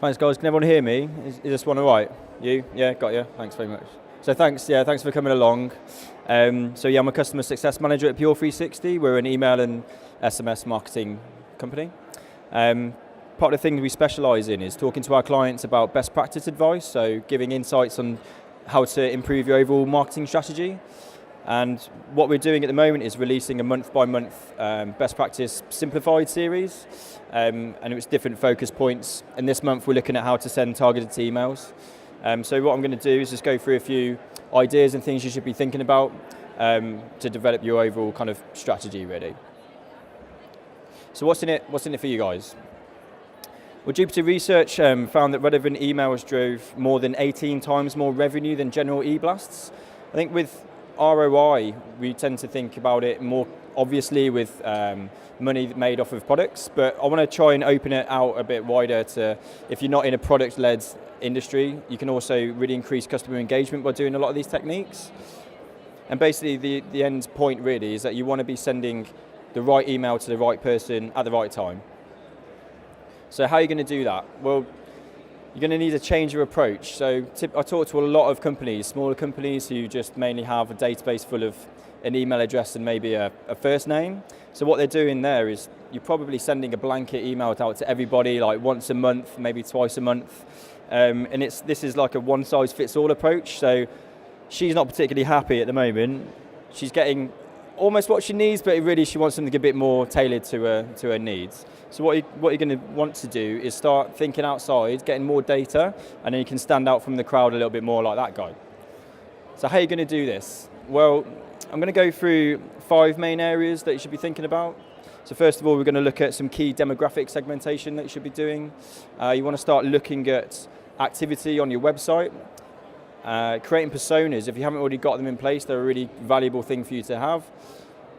Thanks, guys. Can everyone hear me? Is this one all right? You? Yeah, got you. Thanks very much. So thanks for coming along. I'm a customer success manager at Pure 360. We're an email and SMS marketing company. Part of the things we specialise in is talking to our clients about best practice advice, so giving insights on how to improve your overall marketing strategy. And what we're doing at the moment is releasing a month-by-month best practice simplified series, and it was different focus points. And this month we're looking at how to send targeted emails. So what I'm going to do is just go through a few ideas and things you should be thinking about to develop your overall kind of strategy, really. So what's in it for you guys? Well, Jupiter Research found that relevant emails drove more than 18 times more revenue than general e-blasts. I think with ROI, we tend to think about it more obviously with money made off of products, but I want to try and open it out a bit wider to, if you're not in a product-led industry, you can also really increase customer engagement by doing a lot of these techniques. And basically the end point really is that you want to be sending the right email to the right person at the right time. So how are you going to do that? Well, you're going to need a change of approach. So I talk to a lot of companies, smaller companies who just mainly have a database full of an email address and maybe a first name. So what they're doing there is you're probably sending a blanket email out to everybody like once a month, maybe twice a month. And this is like a one-size-fits-all approach. So she's not particularly happy at the moment. She's getting almost what she needs, but really she wants something a bit more tailored to her needs. So what you're going to want to do is start thinking outside, getting more data, and then you can stand out from the crowd a little bit more like that guy. So how are you going to do this? Well, I'm going to go through 5 main areas that you should be thinking about. So first of all, we're going to look at some key demographic segmentation that you should be doing. You want to start looking at activity on your website. Creating personas, if you haven't already got them in place, they're a really valuable thing for you to have.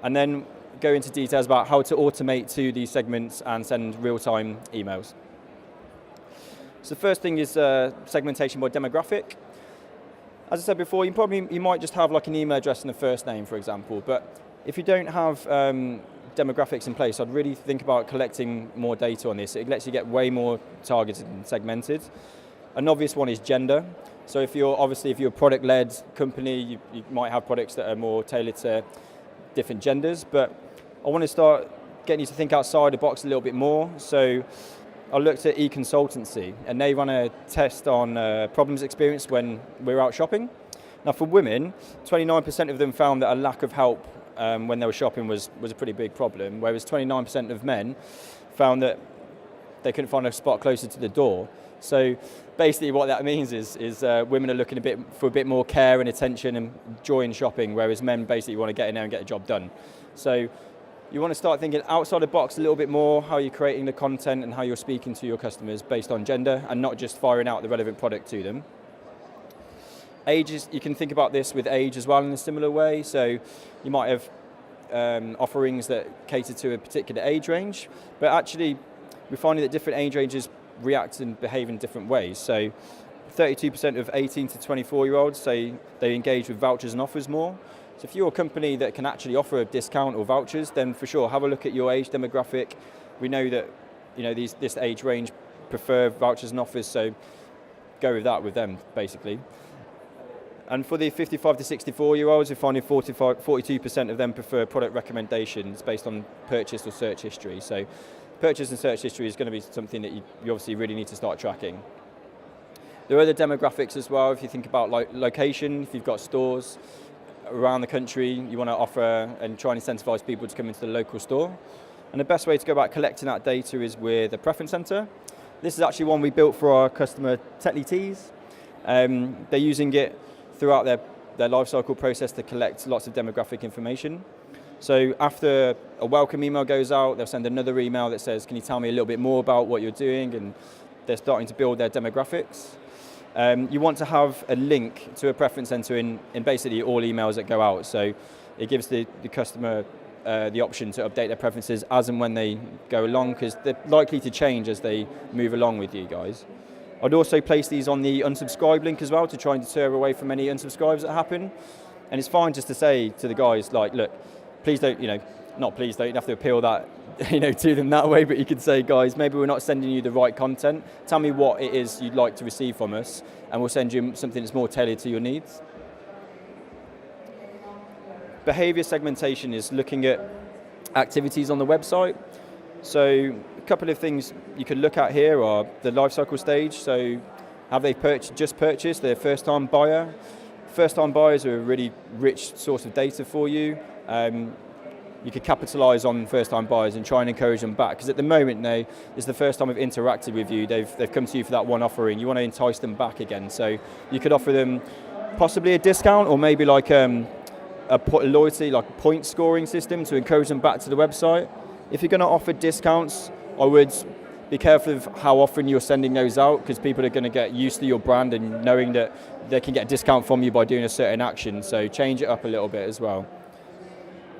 And then go into details about how to automate to these segments and send real-time emails. So the first thing is segmentation by demographic. As I said before, you might just have like an email address and a first name, for example. But if you don't have demographics in place, I'd really think about collecting more data on this. It lets you get way more targeted and segmented. An obvious one is gender. So if you're a product-led company, you might have products that are more tailored to different genders, but I want to start getting you to think outside the box a little bit more. So I looked at e-consultancy, and they run a test on problems experienced when we're out shopping. Now for women, 29% of them found that a lack of help when they were shopping was a pretty big problem, whereas 29% of men found that they couldn't find a spot closer to the door. So basically what that means is women are looking for a bit more care and attention and joy in shopping, whereas men basically want to get in there and get the job done. So you want to start thinking outside the box a little bit more, how you're creating the content and how you're speaking to your customers based on gender and not just firing out the relevant product to them. Ages, you can think about this with age as well in a similar way. So you might have offerings that cater to a particular age range, but actually we're finding that different age ranges react and behave in different ways. So 32% of 18 to 24-year-olds say they engage with vouchers and offers more. So if you're a company that can actually offer a discount or vouchers, then for sure have a look at your age demographic. We know that this age range prefer vouchers and offers, so go with that with them basically. And for the 55 to 64-year-olds, we're finding 42% of them prefer product recommendations based on purchase or search history. So purchase and search history is going to be something that you obviously really need to start tracking. There are other demographics as well. If you think about location, if you've got stores around the country, you want to offer and try and incentivize people to come into the local store. And the best way to go about collecting that data is with a preference center. This is actually one we built for our customer TechlyTees. They're using it throughout their life cycle process to collect lots of demographic information. So after a welcome email goes out, they'll send another email that says, can you tell me a little bit more about what you're doing? And they're starting to build their demographics. You want to have a link to a preference center in basically all emails that go out. So it gives the customer the option to update their preferences as and when they go along, because they're likely to change as they move along with you guys. I'd also place these on the unsubscribe link as well to try and deter away from any unsubscribes that happen. And it's fine just to say to the guys, like, look, please don't, not please don't have to appeal that to them that way, but you could say, guys, maybe we're not sending you the right content. Tell me what it is you'd like to receive from us, and we'll send you something that's more tailored to your needs. Behavior segmentation is looking at activities on the website. So a couple of things you could look at here are the life cycle stage. So have they just purchased, their first-time buyer? First-time buyers are a really rich source of data for you. You could capitalise on first-time buyers and try and encourage them back, because at the moment, it's the first time they've interacted with you. They've come to you for that one offering. You want to entice them back again. So you could offer them possibly a discount, or maybe like a loyalty, like a point scoring system to encourage them back to the website. If you're going to offer discounts, I would be careful of how often you're sending those out, because people are going to get used to your brand and knowing that they can get a discount from you by doing a certain action. So change it up a little bit as well.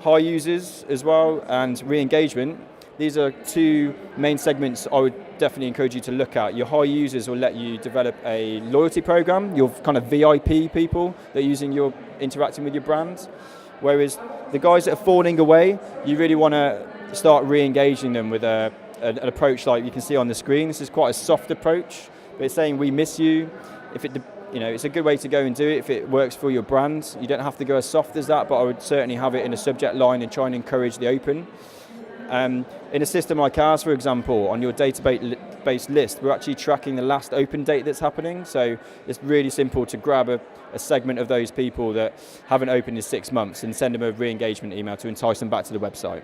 High users as well, and re-engagement. These are two main segments I would definitely encourage you to look at. Your high users will let you develop a loyalty program, your kind of VIP people that are interacting with your brand. Whereas the guys that are falling away, you really want to start re-engaging them with an approach like you can see on the screen. This is quite a soft approach, but it's saying we miss you. It's a good way to go and do it if it works for your brand. You don't have to go as soft as that, but I would certainly have it in a subject line and try and encourage the open. In a system like ours, for example, on your database list, we're actually tracking the last open date that's happening. So it's really simple to grab a segment of those people that haven't opened in 6 months and send them a re-engagement email to entice them back to the website.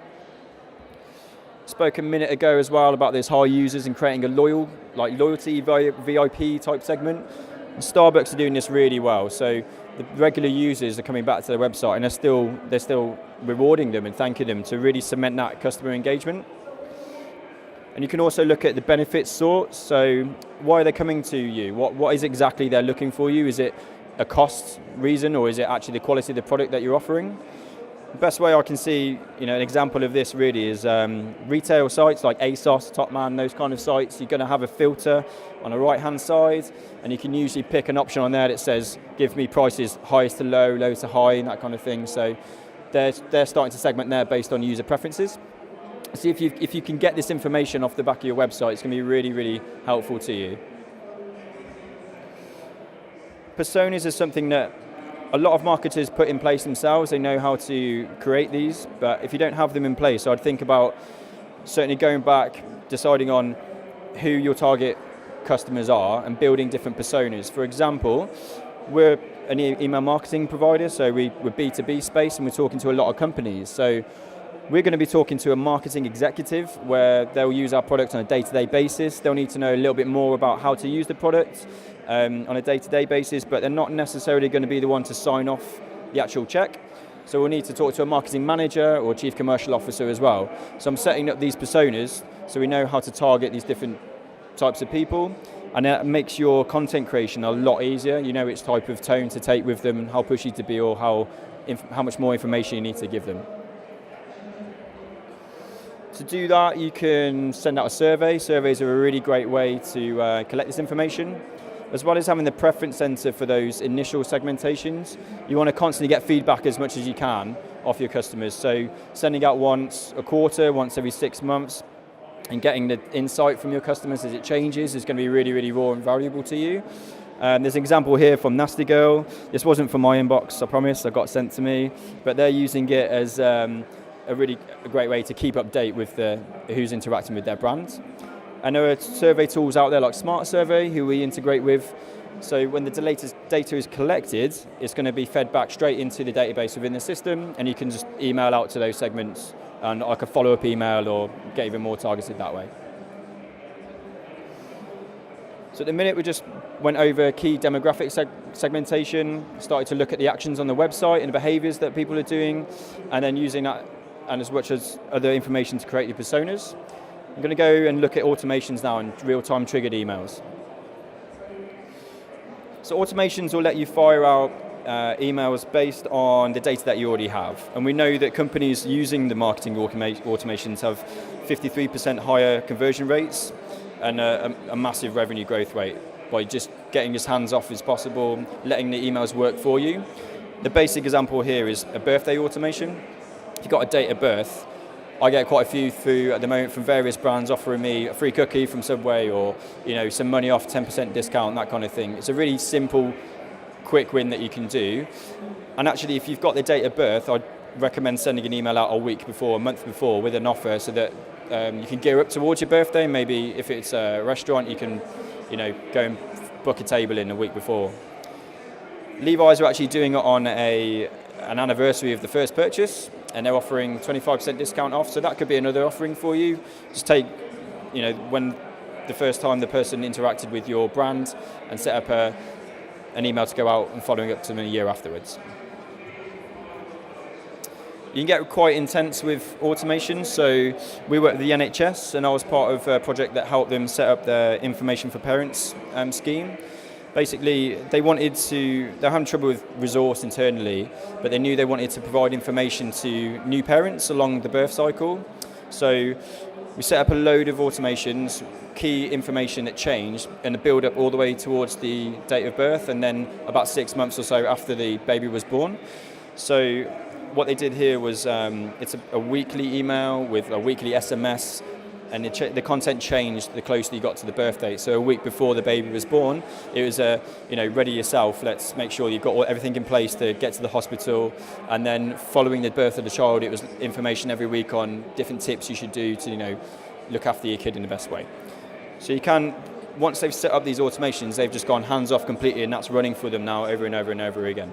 Spoke a minute ago as well about this high users and creating a loyalty VIP type segment. And Starbucks are doing this really well. So the regular users are coming back to their website and they're still rewarding them and thanking them to really cement that customer engagement. And you can also look at the benefits sorts. So why are they coming to you? What is exactly they're looking for you? Is it a cost reason, or is it actually the quality of the product that you're offering? The best way I can see, an example of this really is retail sites like ASOS, Topman, those kind of sites. You're going to have a filter on the right-hand side, and you can usually pick an option on there that says, give me prices highest to low, low to high, and that kind of thing. So they're starting to segment there based on user preferences. See if you can get this information off the back of your website, it's going to be really, really helpful to you. Personas is something that a lot of marketers put in place themselves. They know how to create these, but if you don't have them in place, I'd think about certainly going back, deciding on who your target customers are and building different personas. For example, we're an email marketing provider, so we're B2B space and we're talking to a lot of companies. So we're going to be talking to a marketing executive where they'll use our product on a day-to-day basis. They'll need to know a little bit more about how to use the product on a day-to-day basis, but they're not necessarily going to be the one to sign off the actual check. So we'll need to talk to a marketing manager or chief commercial officer as well. So I'm setting up these personas so we know how to target these different types of people, and that makes your content creation a lot easier. You know which type of tone to take with them, how pushy to be, or how much more information you need to give them. To do that, you can send out a survey. Surveys are a really great way to collect this information. As well as having the preference center for those initial segmentations, you want to constantly get feedback as much as you can off your customers. So sending out once a quarter, once every 6 months, and getting the insight from your customers as it changes is going to be really, really raw and valuable to you. There's an example here from Nasty Girl. This wasn't from my inbox, I promise, it got sent to me, but they're using it as a great way to keep up date with who's interacting with their brand. And there are survey tools out there like Smart Survey, who we integrate with. So when the latest data is collected, it's going to be fed back straight into the database within the system, and you can just email out to those segments and like a follow-up email or get even more targeted that way. So at the minute we just went over key demographic segmentation, started to look at the actions on the website and the behaviors that people are doing, and then using that and as much as other information to create your personas. I'm going to go and look at automations now and real-time triggered emails. So automations will let you fire out emails based on the data that you already have. And we know that companies using the marketing automations have 53% higher conversion rates and a massive revenue growth rate by just getting as hands-off as possible, letting the emails work for you. The basic example here is a birthday automation. If you've got a date of birth, I get quite a few through at the moment from various brands offering me a free cookie from Subway, or some money off, 10% discount, that kind of thing. It's a really simple, quick win that you can do. And actually, if you've got the date of birth, I'd recommend sending an email out a week before, a month before, with an offer, so that you can gear up towards your birthday. Maybe if it's a restaurant, you can go and book a table in a week before. Levi's are actually doing it on an anniversary of the first purchase, and they're offering 25% discount off, so that could be another offering for you. Just take, when the first time the person interacted with your brand, and set up an email to go out and following up to them a year afterwards. You can get quite intense with automation. So we work with the NHS, and I was part of a project that helped them set up their information for parents scheme. Basically, they're having trouble with resource internally, but they knew they wanted to provide information to new parents along the birth cycle. So we set up a load of automations, key information that changed, and a build up all the way towards the date of birth, and then about 6 months or so after the baby was born. So what they did here was it's a weekly email with a weekly SMS, and the content changed the closer you got to the birth date. So a week before the baby was born, it was ready yourself. Let's make sure you've got everything in place to get to the hospital. And then following the birth of the child, it was information every week on different tips you should do to look after your kid in the best way. So you can, once they've set up these automations, they've just gone hands off completely, and that's running for them now over and over and over again.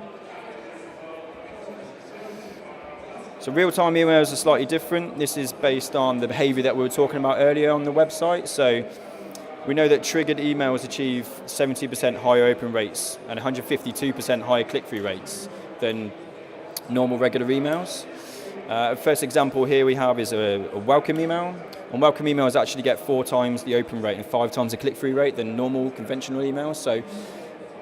So real-time emails are slightly different. This is based on the behavior that we were talking about earlier on the website. So we know that triggered emails achieve 70% higher open rates and 152% higher click-through rates than normal regular emails. First example here we have is a welcome email. And welcome emails actually get 4 times the open rate and 5 times the click-through rate than normal conventional emails. So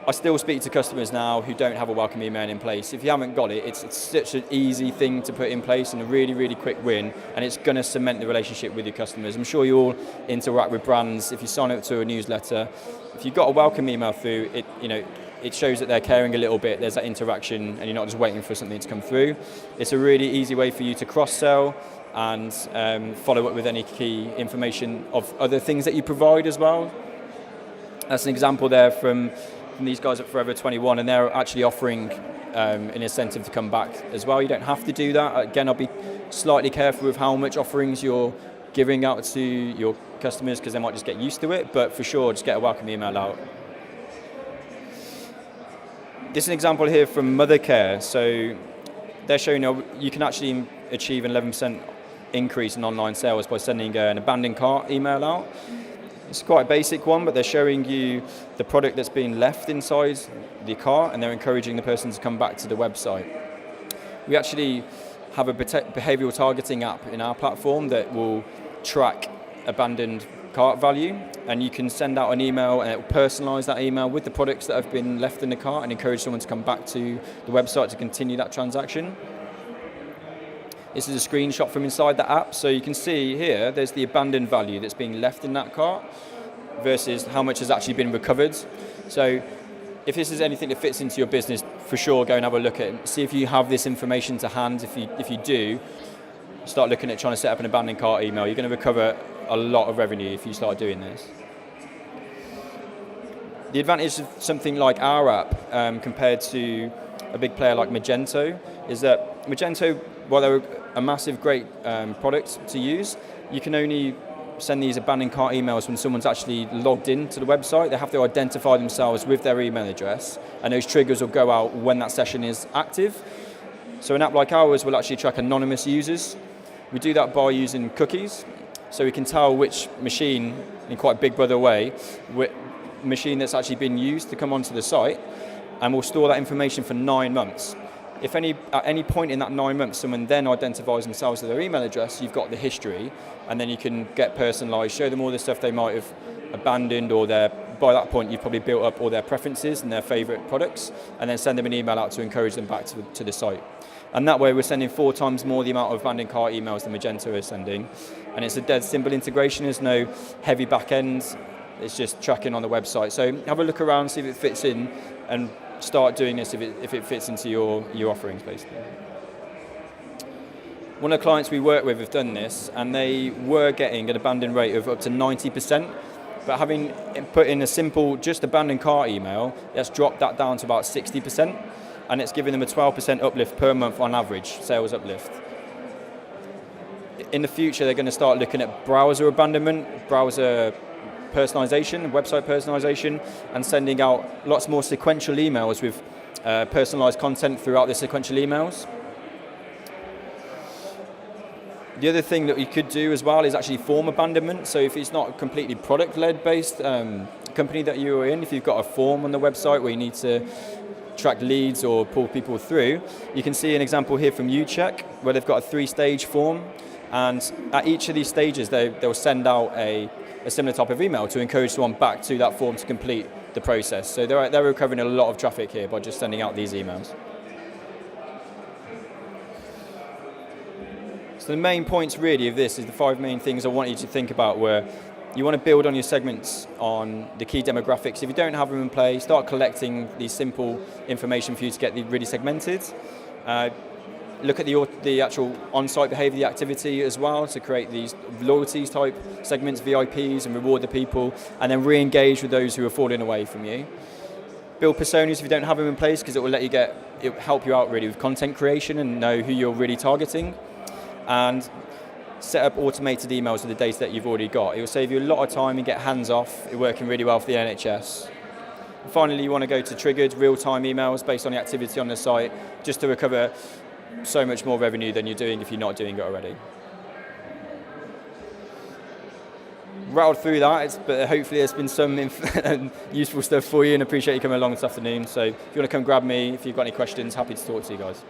I still speak to customers now who don't have a welcome email in place. If you haven't got it, it's such an easy thing to put in place and a really, really quick win, and it's going to cement the relationship with your customers. I'm sure you all interact with brands. If you sign up to a newsletter, if you've got a welcome email through, it shows that they're caring a little bit. There's that interaction, and you're not just waiting for something to come through. It's a really easy way for you to cross-sell and follow up with any key information of other things that you provide as well. That's an example there from these guys at Forever 21, and they're actually offering an incentive to come back as well. You don't have to do that. Again, I'll be slightly careful with how much offerings you're giving out to your customers, because they might just get used to it, but for sure, just get a welcome email out. This is an example here from Mothercare. So they're showing you can actually achieve an 11% increase in online sales by sending an abandoned cart email out. It's quite a basic one, but they're showing you the product that's been left inside the cart, and they're encouraging the person to come back to the website. We actually have a behavioral targeting app in our platform that will track abandoned cart value, and you can send out an email and it will personalize that email with the products that have been left in the cart and encourage someone to come back to the website to continue that transaction. This is a screenshot from inside the app, so you can see here there's the abandoned value that's being left in that cart versus how much has actually been recovered. So if this is anything that fits into your business, for sure go and have a look at it. See if you have this information to hand. If you do, start looking at trying to set up an abandoned cart email. You're going to recover a lot of revenue if you start doing this. The advantage of something like our app compared to a big player like Magento is that Magento, while they're a massive, great product to use, you can only send these abandoned cart emails when someone's actually logged in to the website. They have to identify themselves with their email address, and those triggers will go out when that session is active. So an app like ours will actually track anonymous users. We do that by using cookies, so we can tell which machine, in quite a big brother way, which machine that's actually been used to come onto the site, and we'll store that information for 9 months. If at any point in that 9 months, someone then identifies themselves with their email address, you've got the history, and then you can get personalised, show them all the stuff they might have abandoned, or by that point you've probably built up all their preferences and their favourite products, and then send them an email out to encourage them back to the site. And that way we're sending 4 times more the amount of abandoned cart emails than Magento is sending. And it's a dead simple integration, there's no heavy back end, it's just tracking on the website. So have a look around, see if it fits in, and start doing this if it fits into your offerings, basically. One of the clients we work with have done this, and they were getting an abandon rate of up to 90%, but having put in a simple, just abandoned cart email, that's dropped that down to about 60%, and it's giving them a 12% uplift per month on average, sales uplift. In the future, they're going to start looking at browser abandonment, browser personalization, website personalization, and sending out lots more sequential emails with personalized content throughout the sequential emails. The other thing that you could do as well is actually form abandonment. So if it's not a completely product-led based company that you're in, if you've got a form on the website where you need to track leads or pull people through, you can see an example here from UCheck where they've got a 3-stage form, and at each of these stages they'll send out a similar type of email to encourage someone back to that form to complete the process. So they're recovering a lot of traffic here by just sending out these emails. So the main points really of this is the 5 main things I want you to think about, where you want to build on your segments on the key demographics. If you don't have them in place, start collecting these simple information for you to get really segmented. Look at the actual on-site behavior, the activity as well, to create these loyalties type segments, VIPs, and reward the people, and then re-engage with those who are falling away from you. Build personas if you don't have them in place, because it will help you out really with content creation and know who you're really targeting. And set up automated emails with the data that you've already got. It will save you a lot of time and get hands off. It's working really well for the NHS. And finally, you want to go to triggered real-time emails based on the activity on the site, just to recover so much more revenue than you're doing if you're not doing it already. Rattled through that, but hopefully there's been some useful stuff for you, and appreciate you coming along this afternoon. So if you want to come grab me, if you've got any questions, happy to talk to you guys.